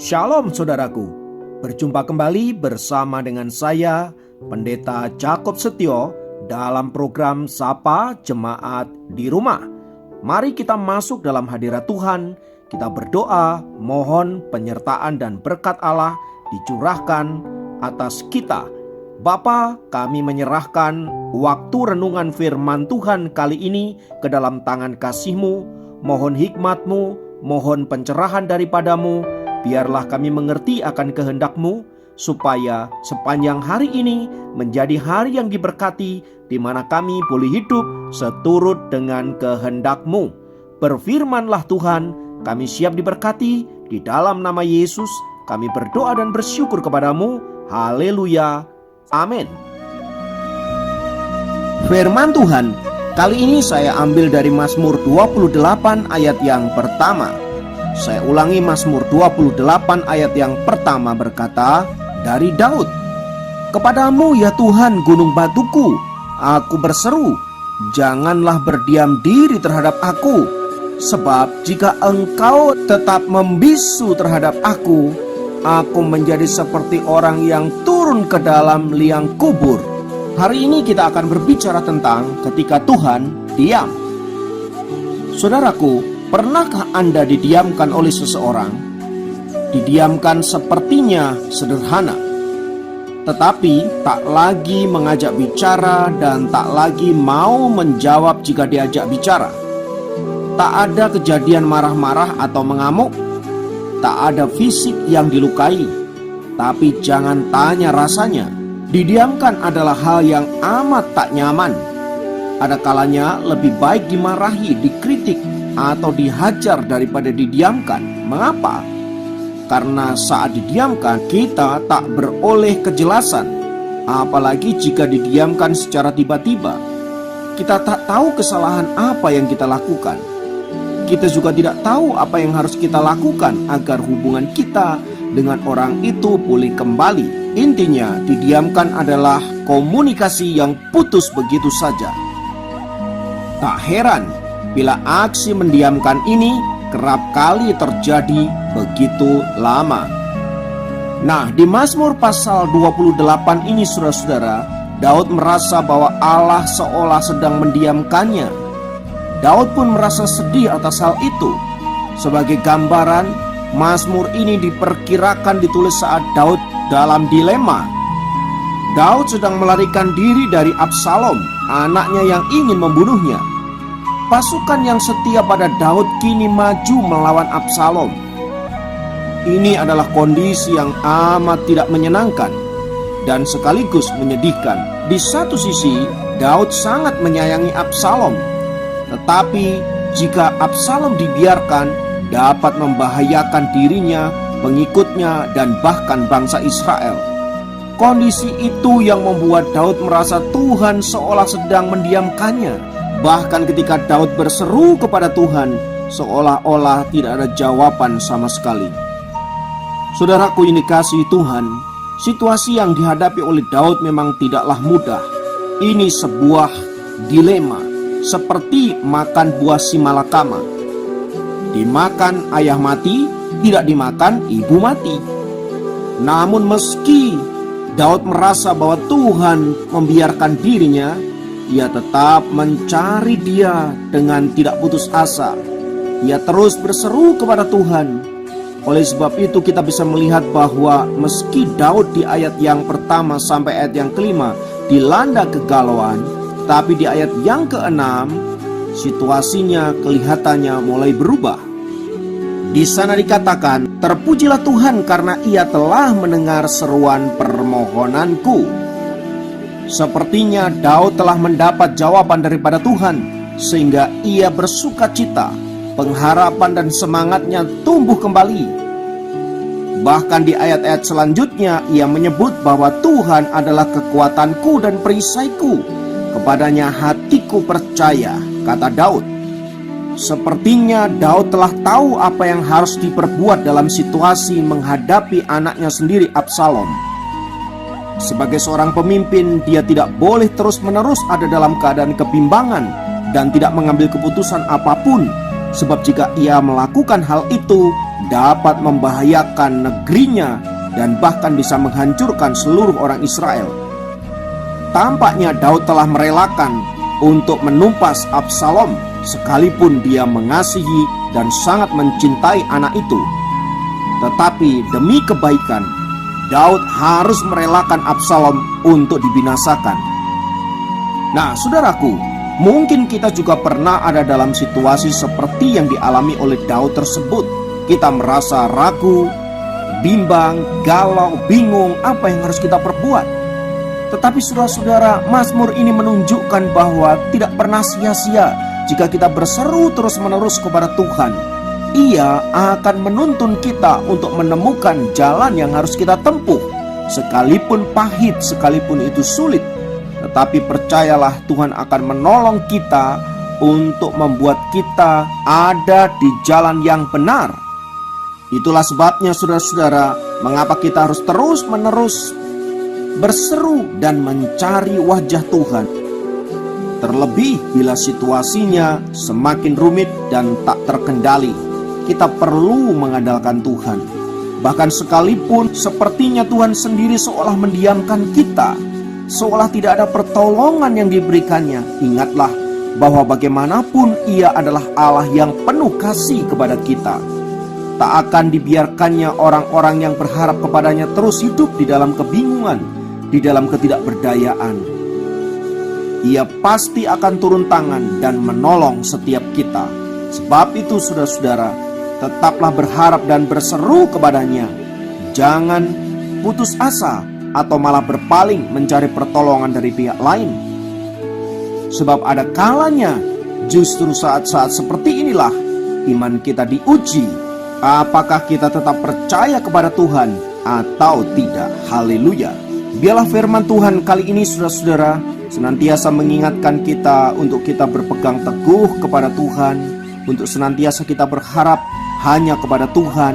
Shalom saudaraku, berjumpa kembali bersama dengan saya Pendeta Jakob Setio dalam program Sapa Jemaat di Rumah. Mari kita masuk dalam hadirat Tuhan, kita berdoa, mohon penyertaan dan berkat Allah dicurahkan atas kita. Bapa, kami menyerahkan waktu renungan firman Tuhan kali ini ke dalam tangan kasih-Mu. Mohon hikmat-Mu, mohon pencerahan daripadamu. Biarlah kami mengerti akan kehendak-Mu, supaya sepanjang hari ini menjadi hari yang diberkati, di mana kami boleh hidup seturut dengan kehendak-Mu. Berfirmanlah Tuhan, kami siap diberkati. Di dalam nama Yesus kami berdoa dan bersyukur kepadamu. Haleluya, amin. Firman Tuhan kali ini saya ambil dari Mazmur 28 ayat yang pertama. Saya ulangi, Mazmur 28 ayat yang pertama berkata, dari Daud, "Kepadamu ya Tuhan gunung batuku, aku berseru, janganlah berdiam diri terhadap aku. Sebab jika engkau tetap membisu terhadap aku menjadi seperti orang yang turun ke dalam liang kubur." Hari ini kita akan berbicara tentang ketika Tuhan diam. Saudaraku, pernahkah Anda didiamkan oleh seseorang? Didiamkan sepertinya sederhana, tetapi tak lagi mengajak bicara dan tak lagi mau menjawab jika diajak bicara. Tak ada kejadian marah-marah atau mengamuk, tak ada fisik yang dilukai, tapi jangan tanya rasanya. Didiamkan adalah hal yang amat tak nyaman. Ada kalanya lebih baik dimarahi, dikritik, atau dihajar daripada didiamkan. Mengapa? Karena saat didiamkan kita tak beroleh kejelasan. Apalagi jika didiamkan secara tiba-tiba. Kita tak tahu kesalahan apa yang kita lakukan. Kita juga tidak tahu apa yang harus kita lakukan agar hubungan kita dengan orang itu pulih kembali. Intinya, didiamkan adalah komunikasi yang putus begitu saja. Tak heran bila aksi mendiamkan ini kerap kali terjadi begitu lama. Nah, di Mazmur pasal 28 ini saudara-saudara, Daud merasa bahwa Allah seolah sedang mendiamkannya. Daud pun merasa sedih atas hal itu. Sebagai gambaran, Mazmur ini diperkirakan ditulis saat Daud dalam dilema. Daud sedang melarikan diri dari Absalom, anaknya yang ingin membunuhnya. Pasukan yang setia pada Daud kini maju melawan Absalom. Ini adalah kondisi yang amat tidak menyenangkan dan sekaligus menyedihkan. Di satu sisi, Daud sangat menyayangi Absalom, tetapi jika Absalom dibiarkan, dapat membahayakan dirinya, pengikutnya, dan bahkan bangsa Israel. Kondisi itu yang membuat Daud merasa Tuhan seolah sedang mendiamkannya. Bahkan ketika Daud berseru kepada Tuhan, seolah-olah tidak ada jawaban sama sekali. Saudaraku yang dikasihi Tuhan, situasi yang dihadapi oleh Daud memang tidaklah mudah. Ini sebuah dilema, seperti makan buah simalakama. Dimakan ayah mati, tidak dimakan ibu mati. Namun meski Daud merasa bahwa Tuhan membiarkan dirinya, ia tetap mencari Dia dengan tidak putus asa. Ia terus berseru kepada Tuhan. Oleh sebab itu kita bisa melihat bahwa meski Daud di ayat yang pertama sampai ayat yang kelima dilanda kegalauan, tapi di ayat yang keenam situasinya kelihatannya mulai berubah. Di sana dikatakan, "Terpujilah Tuhan karena Ia telah mendengar seruan permohonanku." Sepertinya Daud telah mendapat jawaban daripada Tuhan, sehingga ia bersukacita. Pengharapan dan semangatnya tumbuh kembali. Bahkan di ayat-ayat selanjutnya ia menyebut bahwa Tuhan adalah kekuatanku dan perisaiku. Kepadanya hatiku percaya, kata Daud. Sepertinya Daud telah tahu apa yang harus diperbuat dalam situasi menghadapi anaknya sendiri Absalom. Sebagai seorang pemimpin, dia tidak boleh terus-menerus ada dalam keadaan kebimbangan dan tidak mengambil keputusan apapun. Sebab jika ia melakukan hal itu, dapat membahayakan negerinya dan bahkan bisa menghancurkan seluruh orang Israel. Tampaknya Daud telah merelakan untuk menumpas Absalom sekalipun dia mengasihi dan sangat mencintai anak itu. Tetapi demi kebaikan, Daud harus merelakan Absalom untuk dibinasakan. Nah, saudaraku, mungkin kita juga pernah ada dalam situasi seperti yang dialami oleh Daud tersebut. Kita merasa ragu, bimbang, galau, bingung apa yang harus kita perbuat. Tetapi saudara-saudara, Mazmur ini menunjukkan bahwa tidak pernah sia-sia jika kita berseru terus-menerus kepada Tuhan. Ia akan menuntun kita untuk menemukan jalan yang harus kita tempuh. Sekalipun pahit, sekalipun itu sulit, tetapi percayalah Tuhan akan menolong kita untuk membuat kita ada di jalan yang benar. Itulah sebabnya saudara-saudara, mengapa kita harus terus-menerus berseru dan mencari wajah Tuhan. Terlebih bila situasinya semakin rumit dan tak terkendali, kita perlu mengandalkan Tuhan. Bahkan sekalipun sepertinya Tuhan sendiri seolah mendiamkan kita, seolah tidak ada pertolongan yang diberikannya, ingatlah bahwa bagaimanapun Ia adalah Allah yang penuh kasih kepada kita. Tak akan dibiarkannya orang-orang yang berharap kepadanya terus hidup di dalam kebingungan, di dalam ketidakberdayaan. Ia pasti akan turun tangan dan menolong setiap kita. Sebab itu saudara-saudara, tetaplah berharap dan berseru kepadanya. Jangan putus asa atau malah berpaling mencari pertolongan dari pihak lain. Sebab ada kalanya justru saat-saat seperti inilah iman kita diuji. Apakah kita tetap percaya kepada Tuhan atau tidak? Haleluya. Biarlah firman Tuhan kali ini saudara-saudara senantiasa mengingatkan kita untuk kita berpegang teguh kepada Tuhan, untuk senantiasa kita berharap hanya kepada Tuhan,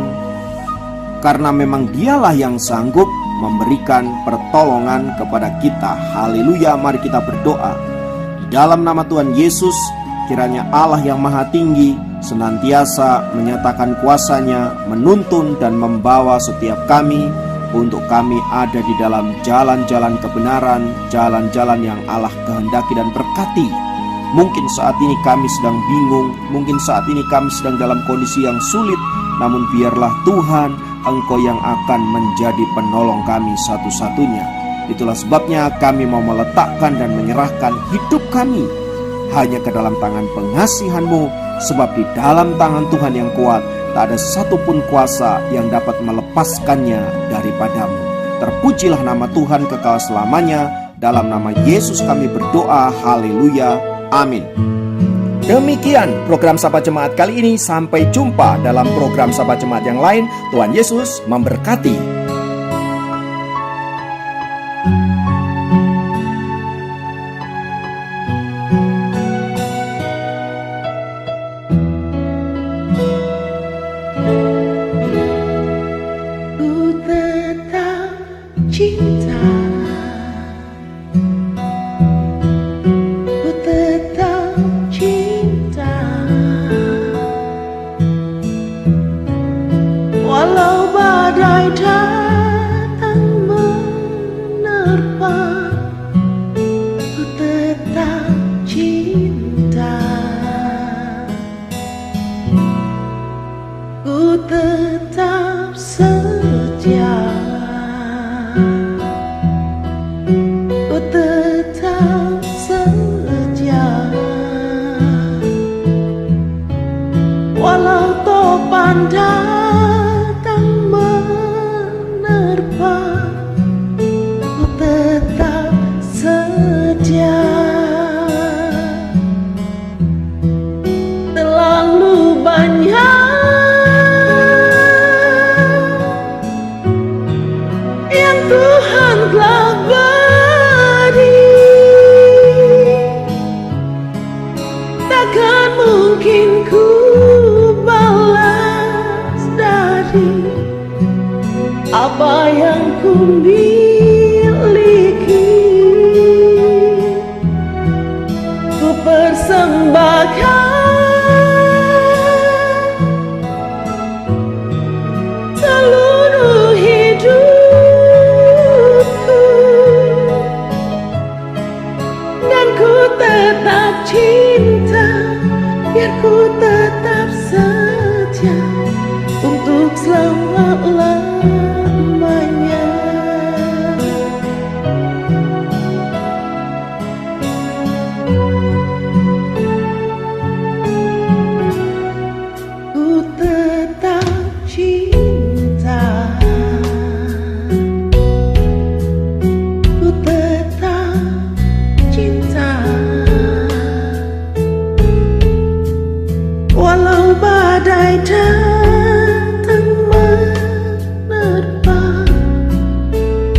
karena memang Dialah yang sanggup memberikan pertolongan kepada kita. Haleluya, mari kita berdoa. Di dalam nama Tuhan Yesus, kiranya Allah yang Maha Tinggi senantiasa menyatakan kuasa-Nya, menuntun dan membawa setiap kami untuk kami ada di dalam jalan-jalan kebenaran, jalan-jalan yang Allah kehendaki dan berkati. Mungkin saat ini kami sedang bingung, mungkin saat ini kami sedang dalam kondisi yang sulit, namun biarlah Tuhan, Engkau yang akan menjadi penolong kami satu-satunya. Itulah sebabnya kami mau meletakkan dan menyerahkan hidup kami hanya ke dalam tangan pengasihan-Mu, sebab di dalam tangan Tuhan yang kuat tak ada satupun kuasa yang dapat melepaskannya daripadamu. Terpujilah nama Tuhan kekal selamanya. Dalam nama Yesus kami berdoa. Haleluya. Amin. Demikian program Sapa Jemaat kali ini. Sampai jumpa dalam program Sapa Jemaat yang lain. Tuhan Yesus memberkati. Walau badai datang menerpa, ku tetap cinta. Ku tetap setia. Ku tetap setia. Walau topan datang menerpa, ku tetap setia. Terlalu banyak yang Tuhan telah beri, takkan mungkin ku balas dari apa yang ku miliki. Ku persembahkan selama-lamanya. Ku tetap cinta, ku tetap cinta, walau badai datang menerpa.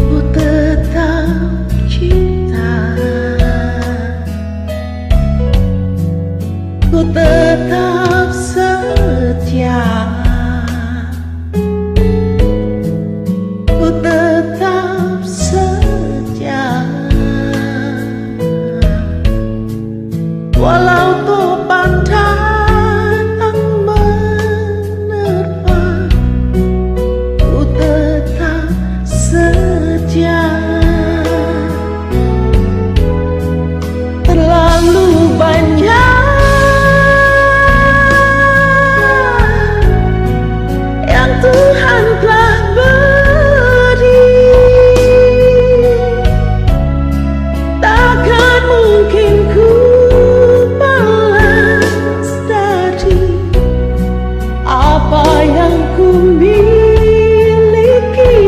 Ku tetap cinta, ku tetap setia, ku tetap setia, walau topan datang menerpa. Ku tetap setia. Terlalu banyak yang Tuhan telah beri, takkan mungkin ku balas dari apa yang ku miliki.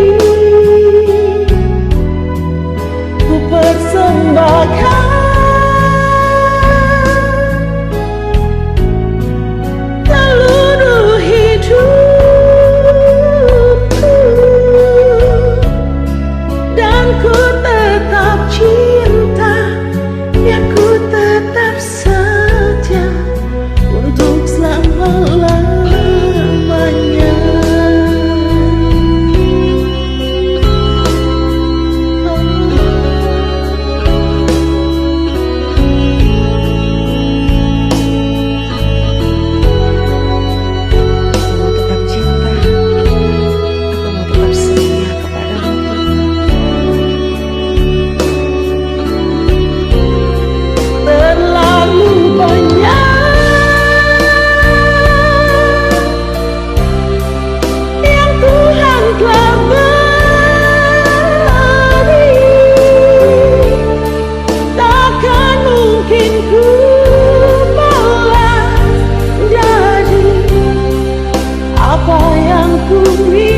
Ku persembahkan seluruh hidupku, dan ku tetap cinta, ya ku tetap setia untuk selama-lamanya. Terlalu banyak yang Tuhan telah beri, takkan mungkin ku balas dari apa yang ku miliki.